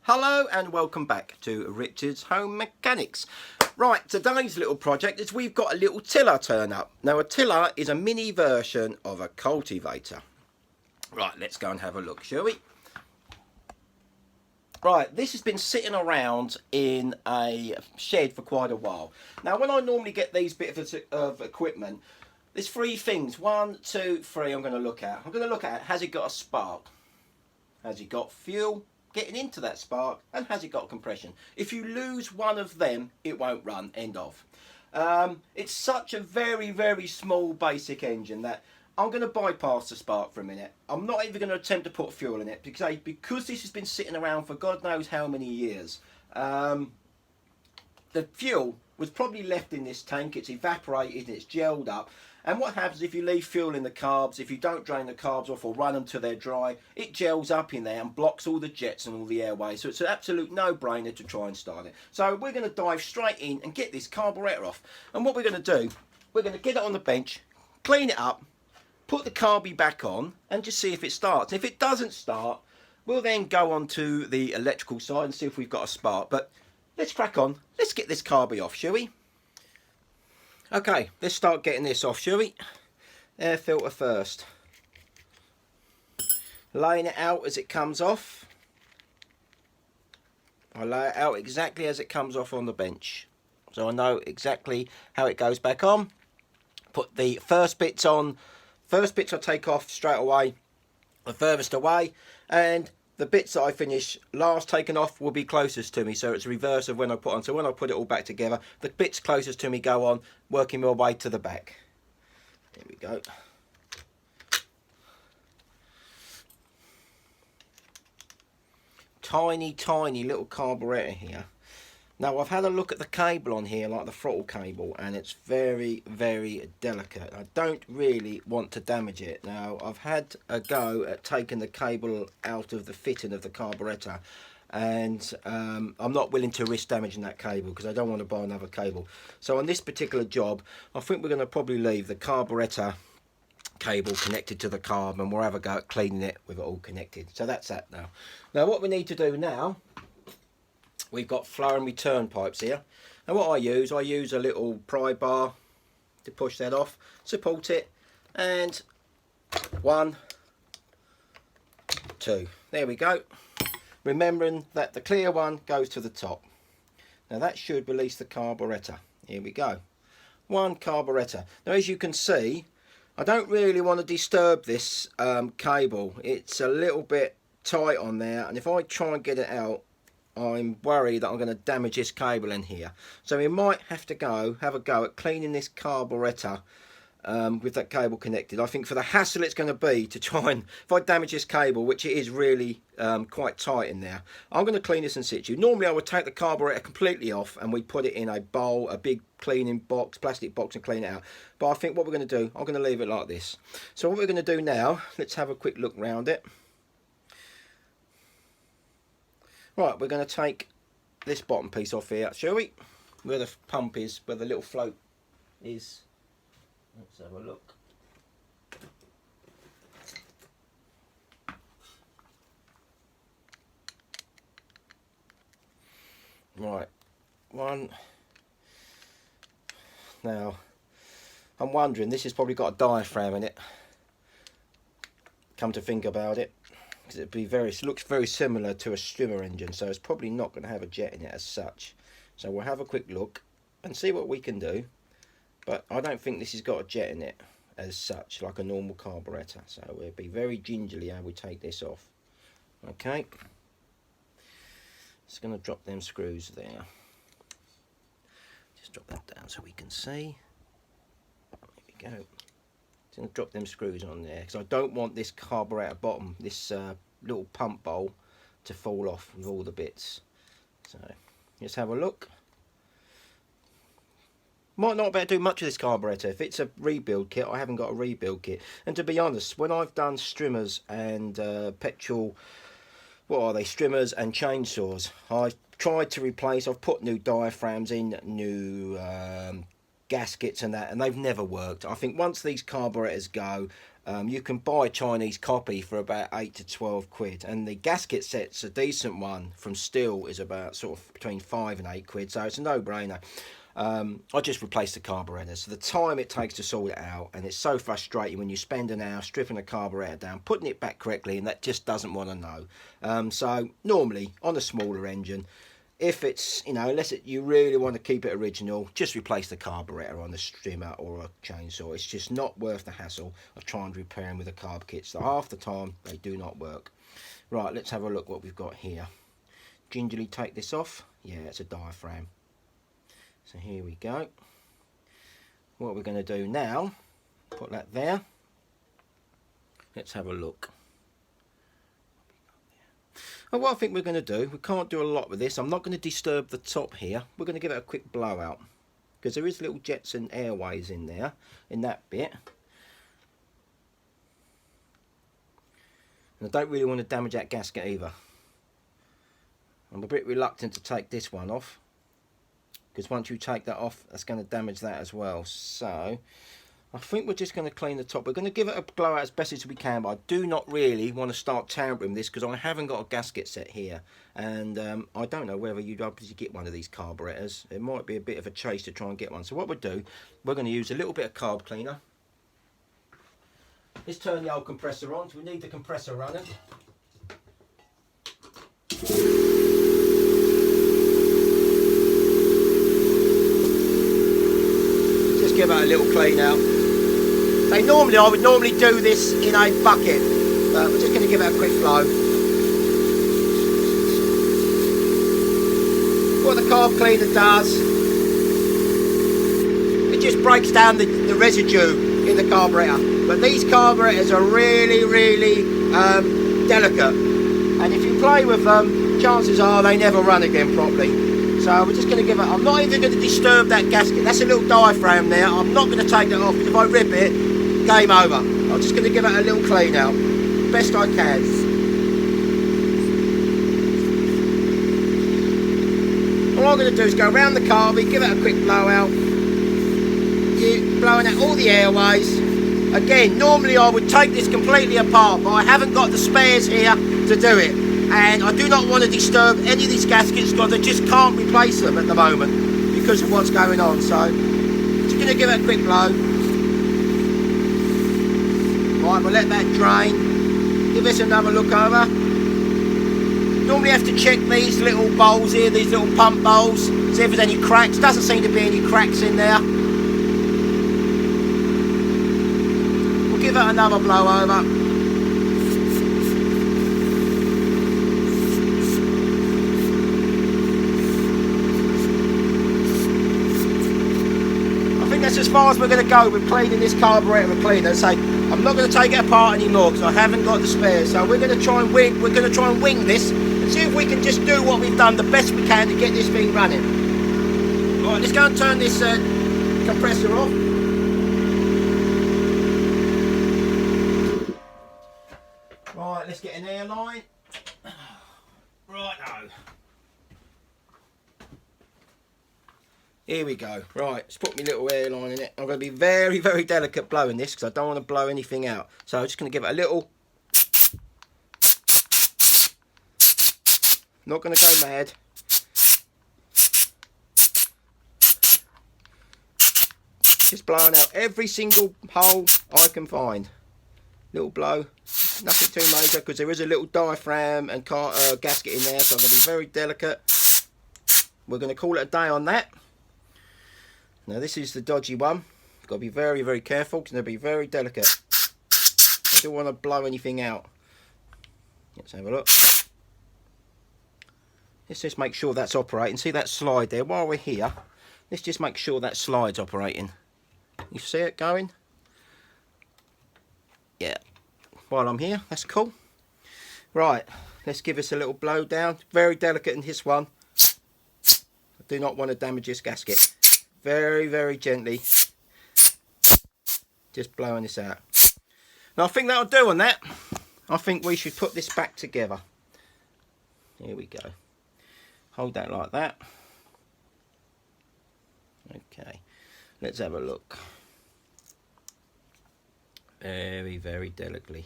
Hello and welcome back to Richard's Home Mechanics. Right, today's little project is we've got a little tiller turn up. Now a tiller is a mini version of a cultivator. Right, let's go and have a look, shall we? Right, this has been sitting around in a shed for quite a while. Now when I normally get these bits of equipment, there's three things. One, two, three I'm going to look at. I'm going to look at, has it got a spark? Has it got fuel getting into that spark, and has it got compression? If you lose one of them, it won't run, end of. It's such a very small basic engine that I'm going to bypass the spark for a minute. I'm not even going to attempt to put fuel in it because this has been sitting around for God knows how many years. The fuel was probably left in this tank, it's evaporated, it's gelled up. And what happens if you leave fuel in the carbs, if you don't drain the carbs off or run them till they're dry, it gels up in there and blocks all the jets and all the airways. So it's an absolute no-brainer to try and start it. So we're going to dive straight in and get this carburetor off. And what we're going to do, we're going to get it on the bench, clean it up, put the carby back on and just see if it starts. If it doesn't start, we'll then go on to the electrical side and see if we've got a spark. But let's crack on. Let's get this carby off, shall we? Okay, let's start getting this off, shall we? Air filter first. Laying it out as it comes off. I lay it out exactly as it comes off on the bench, so I know exactly how it goes back on. Put the first bits on. First bits I take off straight away, the furthest away, and the bits that I finish last taken off will be closest to me, so it's reverse of when I put on. So when I put it all back together, the bits closest to me go on, working my way to the back. There we go. Tiny little carburetor here. Now I've had a look at the cable on here, like the throttle cable, and it's very delicate. I don't really want to damage it. Now I've had a go at taking the cable out of the fitting of the carburetor, and I'm not willing to risk damaging that cable because I don't want to buy another cable. So on this particular job, I think we're going to probably leave the carburetor cable connected to the carb, and we'll have a go at cleaning it with it all connected. So that's that now. Now what we need to do now, we've got flow and return pipes here, and what I use a little pry bar to push that off, support it, and 1, 2, there we go. Remembering that the clear one goes to the top. Now that should release the carburetor. Here we go. One carburetor. Now as you can see, I don't really want to disturb this cable. It's a little bit tight on there, and if I try and get it out, I'm worried that I'm going to damage this cable in here. So we might have to have a go at cleaning this carburetor with that cable connected. I think for the hassle it's going to be to try and, if I damage this cable, which it is really quite tight in there, I'm going to clean this in situ. Normally I would take the carburetor completely off and we put it in a bowl, a big cleaning box, plastic box, and clean it out. But I think what we're going to do, I'm going to leave it like this. So what we're going to do now, let's have a quick look round it. Right, we're going to take this bottom piece off here, shall we? Where the pump is, where the little float is. Let's have a look. Right, one. Now, I'm wondering, this has probably got a diaphragm in it. Come to think about it. Because it looks very similar to a strimmer engine, so it's probably not going to have a jet in it as such. So we'll have a quick look and see what we can do, but I don't think this has got a jet in it as such, like a normal carburetor. So we'll be very gingerly how we take this off. Okay, just going to drop them screws there. Just drop that down so we can see. There we go. Going to drop them screws on there because I don't want this carburetor bottom, this little pump bowl, to fall off with all the bits. So let's have a look. Might not better do much of this carburetor. If it's a rebuild kit, I haven't got a rebuild kit. And to be honest, when I've done strimmers and petrol, what are they, strimmers and chainsaws, I've tried to replace, I've put new diaphragms in, new gaskets and that, and they've never worked. I think once these carburetors go, you can buy a Chinese copy for about 8 to 12 quid, and the gasket set's a decent one from Stihl is about sort of between 5 and 8 quid, so it's a no-brainer. I just replaced the carburetor. So the time it takes to sort it out, and it's so frustrating when you spend an hour stripping a carburetor down, putting it back correctly, and that just doesn't want to know. So normally on a smaller engine, if it's, you know, unless you really want to keep it original, just replace the carburetor on the strimmer or a chainsaw. It's just not worth the hassle of trying to repair them with a carb kit. So half the time they do not work. Right, let's have a look what we've got here. Gingerly take this off. Yeah, it's a diaphragm. So here we go. What we're going to do now, put that there. Let's have a look. And what I think we're going to do, we can't do a lot with this. I'm not going to disturb the top here. We're going to give it a quick blowout, because there is little jets and airways in there, in that bit. And I don't really want to damage that gasket either. I'm a bit reluctant to take this one off, because once you take that off, that's going to damage that as well. So I think we're just going to clean the top. We're going to give it a blowout as best as we can, but I do not really want to start tampering this, because I haven't got a gasket set here, and I don't know whether you'd obviously get one of these carburetors. It might be a bit of a chase to try and get one. So what we'll do, we're going to use a little bit of carb cleaner. Let's turn the old compressor on, so we need the compressor running. Give it a little clean out. So normally I would do this in a bucket, but we're just going to give it a quick flow. What the carb cleaner does, it just breaks down the residue in the carburetor. But these carburetors are really delicate, and if you play with them, chances are they never run again properly. So we're just going to give it, I'm not even going to disturb that gasket. That's a little diaphragm there. I'm not going to take that off, because if I rip it, game over. I'm just going to give it a little clean out, best I can. All I'm going to do is go around the carby, give it a quick blowout. Blowing out all the airways. Again, normally I would take this completely apart, but I haven't got the spares here to do it. And I do not want to disturb any of these gaskets, because I just can't replace them at the moment because of what's going on. So just going to give it a quick blow. Right, we'll let that drain. Give this another look over. Normally have to check these little bowls here, these little pump bowls, see if there's any cracks. Doesn't seem to be any cracks in there. We'll give it another blow over. That's as far as we're going to go with cleaning this carburetor with cleaner. So I'm not going to take it apart anymore, because I haven't got the spares. So we're going to try and wing this and see if we can just do what we've done the best we can to get this thing running. Right, let's go and turn this compressor off. Right, let's get an airline. Right now. Here we go. Right, let's put my little airline in it. I'm going to be very delicate blowing this, because I don't want to blow anything out. So I'm just going to give it a little. Not going to go mad. Just blowing out every single hole I can find. Little blow. Nothing too major, because there is a little diaphragm and gasket in there, so I'm going to be very delicate. We're going to call it a day on that. Now this is the dodgy one. You've got to be very careful, because they'll be very delicate. I don't want to blow anything out. Let's have a look. Let's just make sure that's operating. See that slide there? While we're here, let's just make sure that slide's operating. You see it going? Yeah. While I'm here, that's cool. Right, let's give this a little blow down. Very delicate in this one. I do not want to damage this gasket. Very gently, just blowing this out. Now I think that'll do on that. I think we should put this back together. Here we go. Hold that like that. Okay, Let's have a look. Very, very delicately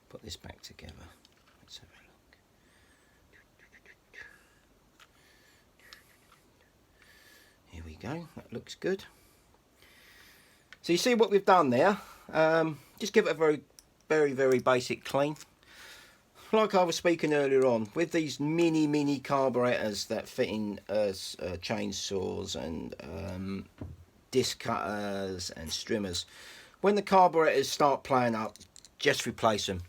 put this back together. Let's have a look. Here we go. That looks good. So you see what we've done there. Just give it a very, very basic clean. Like I was speaking earlier on, with these mini carburetors that fit in as chainsaws and disc cutters and strimmers, when the carburetors start playing up, just replace them.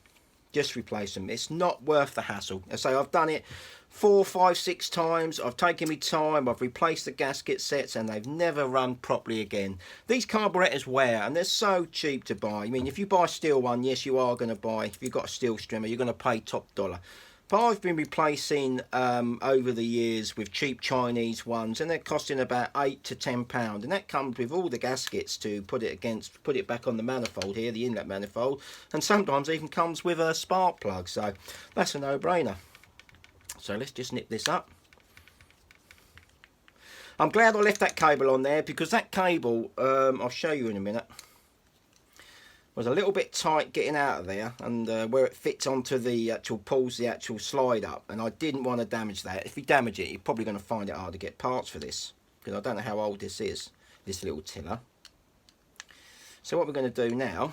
Just replace them. It's not worth the hassle. I say I've done it 4, 5, 6 times. I've taken my time. I've replaced the gasket sets and they've never run properly again. These carburetors wear and they're so cheap to buy. I mean, if you buy a steel one, yes, you are going to buy. If you've got a steel strimmer, you're going to pay top dollar. But I've been replacing over the years with cheap Chinese ones, and they're costing about £8 to £10, and that comes with all the gaskets to put it back on the manifold here, the inlet manifold, and sometimes even comes with a spark plug. So that's a no-brainer. So let's just nip this up. I'm glad I left that cable on there, because that cable, I'll show you in a minute, was a little bit tight getting out of there, and where it fits onto the actual, pulls the actual slide up, and I didn't want to damage that. If you damage it, you're probably going to find it hard to get parts for this, because I don't know how old this is, this little tiller. So what we're going to do now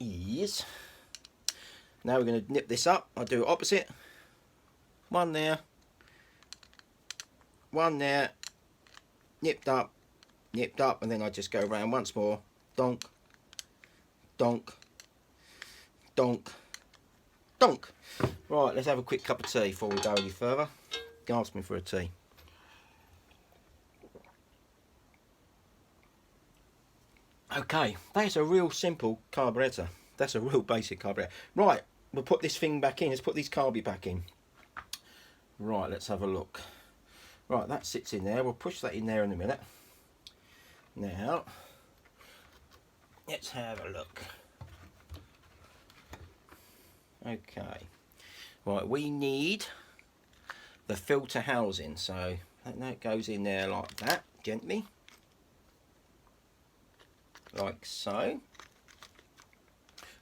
is, now we're going to nip this up. I'll do it opposite. One there, nipped up, and then I just go around once more. Donk, donk, donk, donk. Right, let's have a quick cup of tea before we go any further. Ask me for a tea. Okay, that's a real simple carburetor. That's a real basic carburetor. Right, we'll put this thing back in. Let's put these carby back in. Right, let's have a look. Right, that sits in there. We'll push that in there in a minute. Now, let's have a look. Okay. Right, we need the filter housing. So that goes in there like that, gently. Like so.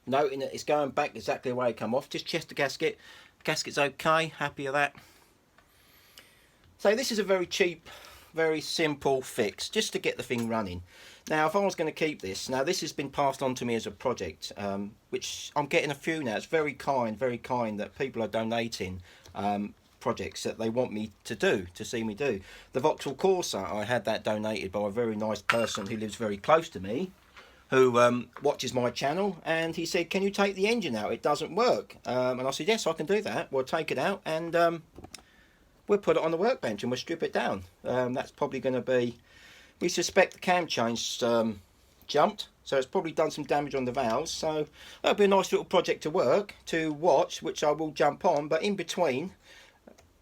Noting that it's going back exactly the way it come off. Just check the gasket. Gasket's okay, happy with that. So this is a very cheap, very simple fix, just to get the thing running. Now, if I was going to keep this, now this has been passed on to me as a project, which I'm getting a few now. It's very kind that people are donating projects that they want me to do, to see me do. The Vauxhall Corsa, I had that donated by a very nice person who lives very close to me, who watches my channel, and he said, can you take the engine out? It doesn't work. And I said, yes, I can do that. We'll take it out and we'll put it on the workbench and we'll strip it down. That's probably going to be, we suspect the cam change jumped, so it's probably done some damage on the valves. So that'll be a nice little project to watch, which I will jump on. But in between,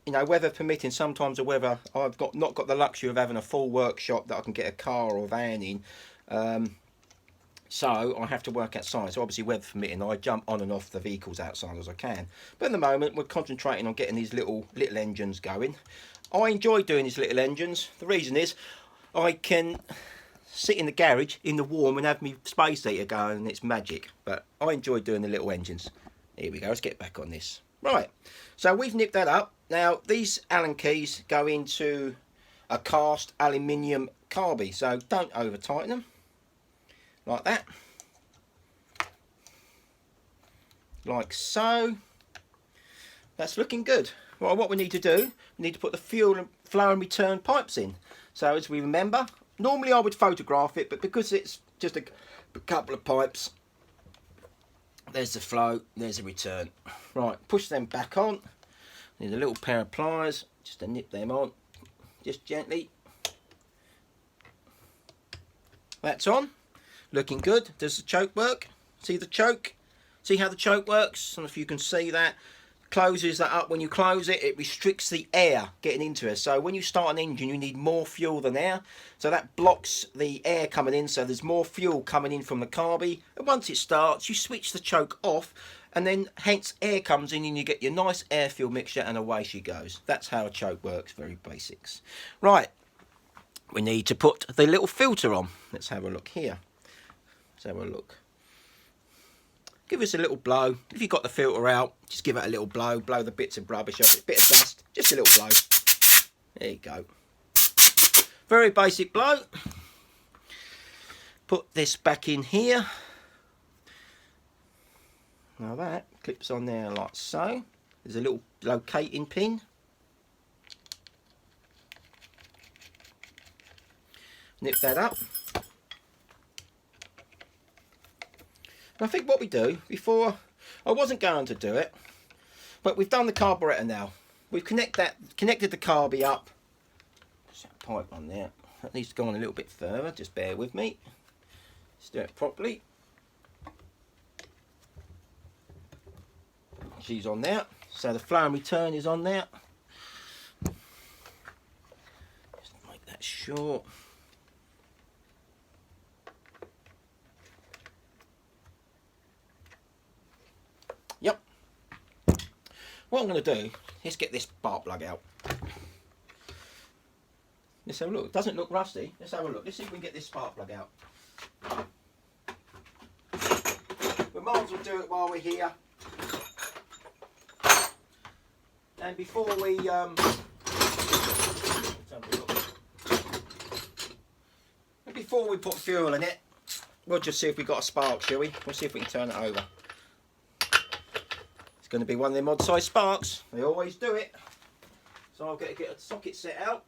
you know, weather permitting, sometimes the weather, I've not got the luxury of having a full workshop that I can get a car or van in. So I have to work outside. So obviously, weather permitting, I jump on and off the vehicles outside as I can. But at the moment, we're concentrating on getting these little engines going. I enjoy doing these little engines. The reason is I can sit in the garage in the warm and have my space heater going, and it's magic. But I enjoy doing the little engines. Here we go. Let's get back on this. Right. So we've nipped that up. Now these Allen keys go into a cast aluminium carby. So don't over tighten them. Like that, like so. That's looking good. Well, what we need to do, we need to put the fuel and flow and return pipes in. So as we remember, normally I would photograph it, but because it's just a couple of pipes, there's the flow, there's the return. Right, push them back on. Need a little pair of pliers just to nip them on, just gently. That's on. Looking good. Does the choke work? See the choke? See how the choke works? I don't know if you can see that. Closes that up. When you close it, it restricts the air getting into it. So when you start an engine, you need more fuel than air. So that blocks the air coming in. So there's more fuel coming in from the carby. And once it starts, you switch the choke off. And then hence air comes in and you get your nice air fuel mixture and away she goes. That's how a choke works. Very basics. Right. we need to put the little filter on. Let's have a look here. Let's have a look. Give us a little blow. If you've got the filter out, just give it a little blow. Blow the bits of rubbish off it. Bit of dust. Just a little blow. There you go. Very basic blow. Put this back in here. Now that clips on there like so. There's a little locating pin. Nip that up. And I think what we do, before, I wasn't going to do it, but we've done the carburettor now. We've connected the carby up. There's that pipe on there. That needs to go on a little bit further, just bear with me. Let's do it properly. She's on there, so the flow and return is on there. Just make that short. Yep. What I'm going to do is get this spark plug out. Let's have a look. It doesn't look rusty. Let's have a look. Let's see if we can get this spark plug out. We might as well do it while we're here. And before we put fuel in it, we'll just see if we've got a spark, shall we? We'll see if we can turn it over. It's going to be one of them odd size sparks. They always do it. So I'll get a socket set out.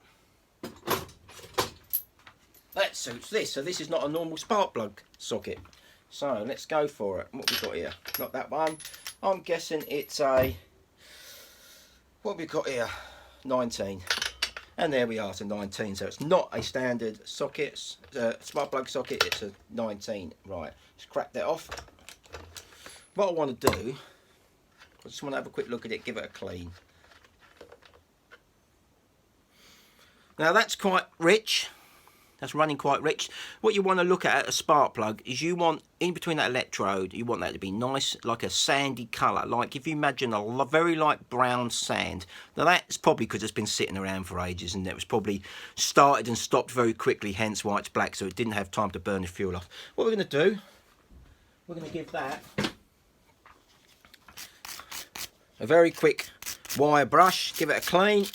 That suits this. So this is not a normal spark plug socket. So let's go for it. What have we got here? Not that one. I'm guessing it's a... What have we got here? 19. And there we are, to 19. So it's not a standard socket, spark plug socket, it's a 19. Right, let's crack that off. What I want to do, I just want to have a quick look at it, give it a clean. Now that's quite rich. That's running quite rich. What you want to look at a spark plug is you want, in between that electrode, you want that to be nice, like a sandy colour. Like if you imagine a very light brown sand. Now that's probably because it's been sitting around for ages and it was probably started and stopped very quickly, hence why it's black, so it didn't have time to burn the fuel off. What we're going to do, we're going to give that a very quick wire brush, give it a clean.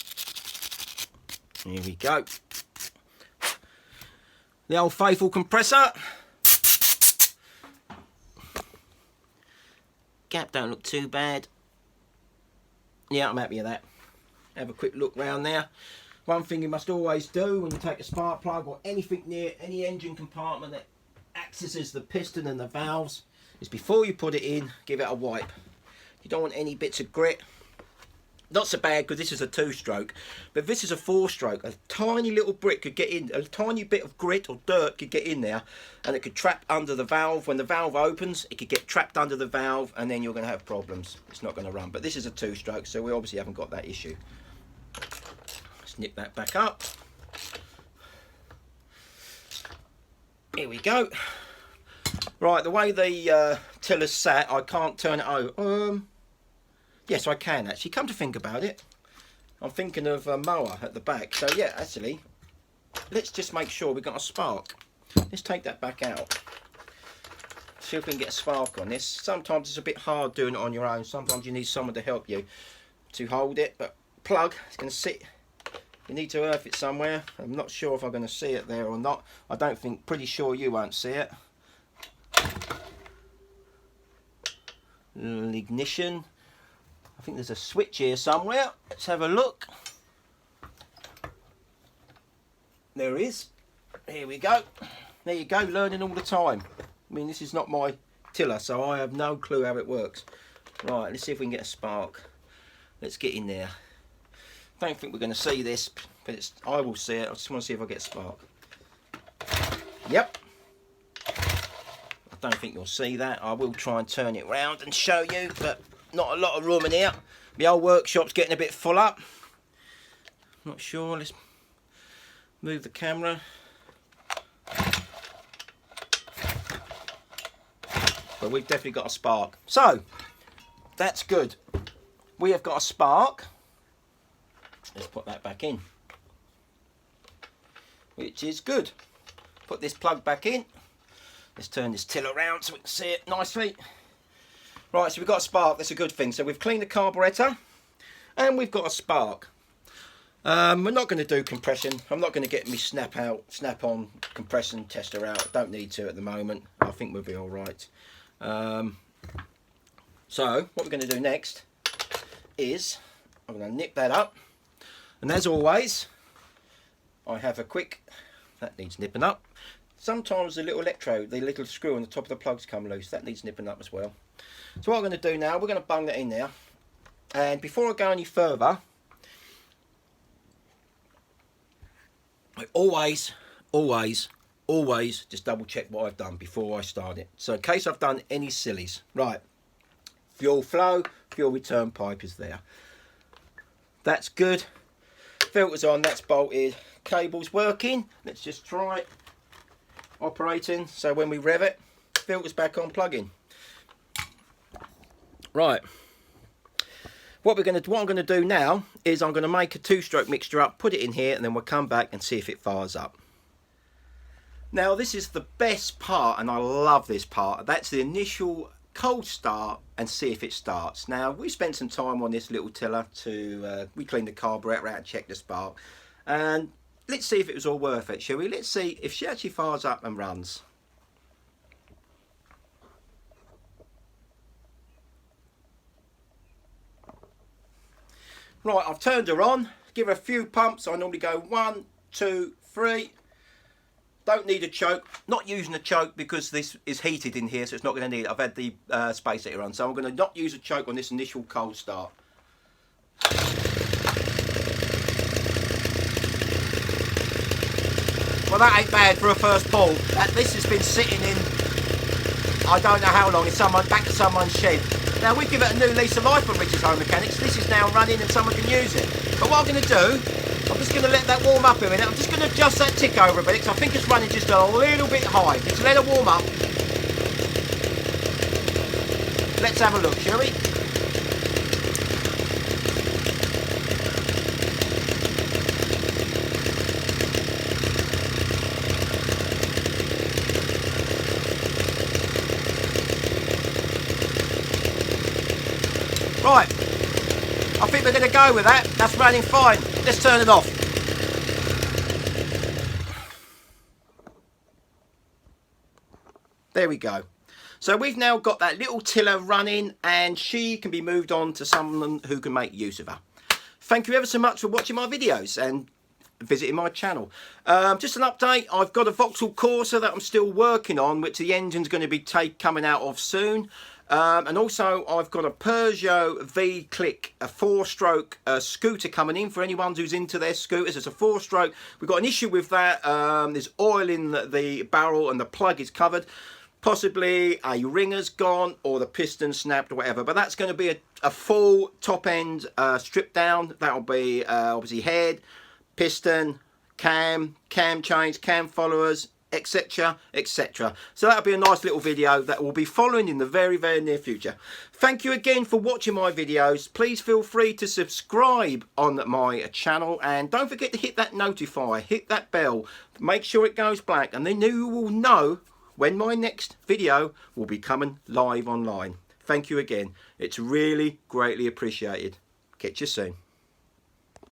Here we go. The old faithful compressor. Gap don't look too bad. Yeah, I'm happy with that. Have a quick look round there. One thing you must always do when you take a spark plug or anything near any engine compartment that accesses the piston and the valves is before you put it in, give it a wipe. You don't want any bits of grit. Not so bad because this is a 2-stroke, but if this is a 4-stroke, a tiny little brick could get in, a tiny bit of grit or dirt could get in there and it could trap under the valve. When the valve opens, it could get trapped under the valve and then you're going to have problems. It's not going to run, but this is a 2-stroke, so we obviously haven't got that issue. Let's nip that back up. Here we go. Right, the way the tiller's sat, I can't turn it over. Yes, I can actually. Come to think about it, I'm thinking of a mower at the back. So yeah, actually, let's just make sure we've got a spark. Let's take that back out. See if we can get a spark on this. Sometimes it's a bit hard doing it on your own. Sometimes you need someone to help you to hold it. But plug, it's going to sit. You need to earth it somewhere. I'm not sure if I'm going to see it there or not. I don't think, pretty sure you won't see it. Ignition. I think there's a switch here somewhere. Let's have a look. There is. Here we go. There you go, learning all the time. I mean, this is not my tiller, so I have no clue how it works. Right, let's see if we can get a spark. Let's get in there. Don't think we're going to see this, but I will see it. I just want to see if I get a spark. Yep. I don't think you'll see that. I will try and turn it round and show you, but not a lot of room in here. The old workshop's getting a bit full up. Not sure. Let's move the camera. But we've definitely got a spark. So, that's good. We have got a spark. Let's put that back in. which is good. Put this plug back in. Let's turn this till around so we can see it nicely. Right, so we've got a spark. That's a good thing. So we've cleaned the carburettor and we've got a spark. We're not going to do compression. I'm not going to get me snap-on compression tester out. Don't need to at the moment. I think we'll be all right. So what we're going to do next is I'm going to nip that up, and as always I have a quick, that needs nipping up. Sometimes the little electrode, the little screw on the top of the plugs come loose. That needs nipping up as well. So what I'm going to do now, we're going to bung that in there, and before I go any further, I always just double check what I've done before I start it. So in case I've done any sillies. Right, fuel flow, fuel return pipe is there. That's good. Filter's on, that's bolted. Cable's working. Let's just try it operating. So when we rev it, filter's back on, plug in. Right. What I'm going to do now is I'm going to make a 2-stroke mixture up, put it in here, and then we'll come back and see if it fires up. Now this is the best part, and I love this part. That's the initial cold start and see if it starts. Now we spent some time on this little tiller to we cleaned the carburetor out and checked the spark, and let's see if it was all worth it, shall we? Let's see if she actually fires up and runs. Right, I've turned her on, give her a few pumps. I normally go 1, 2, 3. Don't need a choke. Not using a choke because this is heated in here, so it's not going to need it. I've had the space heater on, so I'm going to not use a choke on this initial cold start. Well, that ain't bad for a first pull. This has been sitting in, I don't know how long, it's back to someone's shed. Now we give it a new lease of life at Richard's Home Mechanics. This is now running and someone can use it. But what I'm going to do, I'm just going to let that warm up a minute. I'm just going to adjust that tick over a bit because I think it's running just a little bit high. Just let it warm up. Let's have a look, shall we? Right, I think we're going to go with that. That's running fine. Let's turn it off. There we go. So we've now got that little tiller running, and she can be moved on to someone who can make use of her. Thank you ever so much for watching my videos and visiting my channel. Just an update, I've got a Vauxhall Corsa that I'm still working on, which the engine's going to be coming out of soon. And also I've got a Peugeot V-Click, a 4-stroke scooter coming in for anyone who's into their scooters. It's a 4-stroke. We've got an issue with that. There's oil in the barrel and the plug is covered. Possibly a ringer's gone or the piston snapped or whatever. But that's going to be a full top end strip down. That'll be obviously head, piston, cam change, cam followers, etc, etc. So that'll be a nice little video that will be following in the very near future. Thank you again for watching my videos. Please feel free to subscribe on my channel, and don't forget to hit that notify, hit that bell, make sure it goes black, and then you will know when my next video will be coming live online. Thank you again. It's really greatly appreciated. Catch you soon.